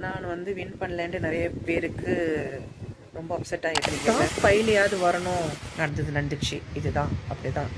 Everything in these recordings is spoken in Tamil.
நான் வந்து வின் பண்ணலன்ட்டு நிறைய பேருக்கு ரொம்ப அப்செட் ஆகிட்டு டாப் 5லயாவது வரணும். நடந்துச்சு. இதுதான் அப்படி தான்.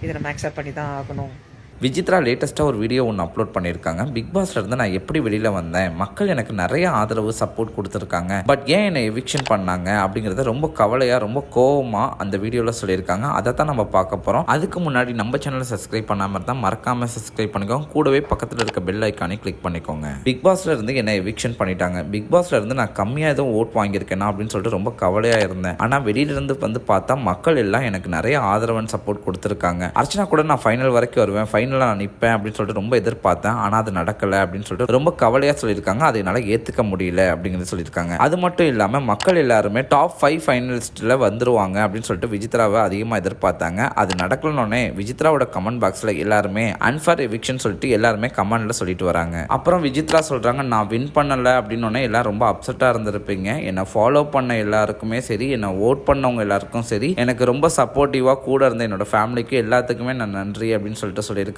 இதை நம்ம அக்செப்ட் பண்ணி தான் ஆகணும். விசித்ரா லேட்டஸ்ட்டாக ஒரு வீடியோ ஒன்று அப்லோட் பண்ணியிருக்காங்க. பிக் பாஸ்ல இருந்து நான் எப்படி வெளியில் வந்தேன், மக்கள் எனக்கு நிறைய ஆதரவு சப்போர்ட் கொடுத்துருக்காங்க, பட் ஏன் என்னை எவிக்ஷன் பண்ணாங்க அப்படிங்கிறத ரொம்ப கவலையாக ரொம்ப கோவமாக அந்த வீடியோவில் சொல்லியிருக்காங்க. அதை தான் நம்ம பார்க்க போகிறோம். அதுக்கு முன்னாடி நம்ம சேனலை சப்ஸ்கிரைப் பண்ணாமல் இருந்தால் மறக்காமல் சப்ஸ்கிரைப் பண்ணிக்கோங்க. கூடவே பக்கத்தில் இருக்க பெல் ஐக்கானை கிளிக் பண்ணிக்கோங்க. பிக் பாஸ்ல இருந்து என்னை எவிக்ஷன் பண்ணிட்டாங்க. பிக் பாஸ்ல இருந்து நான் கம்மியாக எதுவும் ஓட் வாங்கியிருக்கேனா அப்படின்னு சொல்லிட்டு ரொம்ப கவலையாக இருந்தேன். ஆனால் வெளியிலிருந்து வந்து பார்த்தா மக்கள் எல்லாம் எனக்கு நிறைய ஆதரவன் சப்போர்ட் கொடுத்துருக்காங்க. அர்ச்சனா கூட நான் ஃபைனல் வரைக்கும் வருவேன், நான் நிற்பேன் அப்படின்னு சொல்லிட்டு ரொம்ப எதிர்பார்த்தேன். ஆனால் அது நடக்கலை அப்படின்னு சொல்லிட்டு ரொம்ப கவலையாக சொல்லியிருக்காங்க. அதை என்னால் ஏற்றுக்க முடியல அப்படிங்கிறது சொல்லியிருக்காங்க. அது மட்டும் இல்லாமல் மக்கள் எல்லாருமே டாப் 5 ஃபைனலிஸ்ட்டில் வந்துருவாங்க அப்படின்னு சொல்லிட்டு விசித்ராவை அதிகமாக எதிர்பார்த்தாங்க. அது நடக்கலனோடனே விசித்ராவோட கமெண்ட் பாக்ஸில் எல்லாருமே அன்ஃபேர் எவிக்ஷன் சொல்லிட்டு எல்லாருமே கமெண்ட்ல சொல்லிட்டு வராங்க. அப்புறம் விசித்ரா சொல்கிறாங்க, நான் வின் பண்ணலை அப்படின்னோடனே எல்லாம் ரொம்ப அப்செட்டாக இருந்திருப்பீங்க. என்னை ஃபாலோ பண்ண எல்லாருக்குமே சரி, என்னை ஓட் பண்ணவங்க எல்லாருக்கும் சரி, எனக்கு ரொம்ப சப்போர்ட்டிவாக கூட இருந்த என்னோட ஃபேமிலிக்கு எல்லாத்துக்குமே நான் நன்றி அப்படின்னு சொல்லிட்டு சொல்லியிருக்காங்க.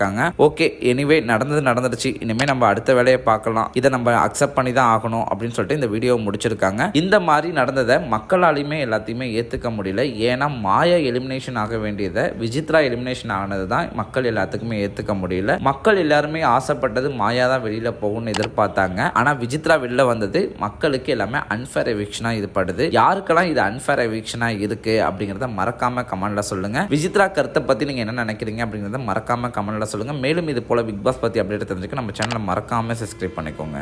ஓகே, எனிவே நடந்துருச்சு. இனிமேல் நம்ம அடுத்த வேலையை பார்க்கலாம். இதை நம்ம அக்செப்ட் பண்ணி தான் ஆகணும் அப்படின்னு சொல்லிட்டு இந்த வீடியோவை முடிச்சிருக்காங்க. இந்த மாதிரி நடந்ததை மக்களாலையுமே எல்லாத்தையுமே ஏற்றுக்க முடியல. ஏன்னா மாயா எலிமினேஷன் ஆக வேண்டியதை விசித்ரா எலிமினேஷன் ஆனது தான் மக்கள் எல்லாத்துக்குமே ஏற்றுக்க முடியல. மக்கள் எல்லாருமே ஆசைப்பட்டது மாயா தான் வெளியில் போகும்னு எதிர்பார்த்தாங்க. ஆனால் விசித்ரா வெளில வந்தது மக்களுக்கு எல்லாமே அன்ஃபேர் எவிக்ஷனாக இது படுது. யாருக்கெல்லாம் இது அன்ஃபேர் எவிக்ஷனாக இருக்கு அப்படிங்கிறத மறக்காம கமெண்ட்ல சொல்லுங்க. விசித்ரா கருத்தை பற்றி நீங்கள் என்ன நினைக்கிறீங்க அப்படிங்கிறத மறக்காம கமெண்ட்ல சொல்லுங்க. மேலும் இது போல பிக் பாஸ் பற்றி அப்டேட் தெரிஞ்சுக்க நம்ம சேனலை மறக்காம சப்ஸ்கிரைப் பண்ணிக்கோங்க.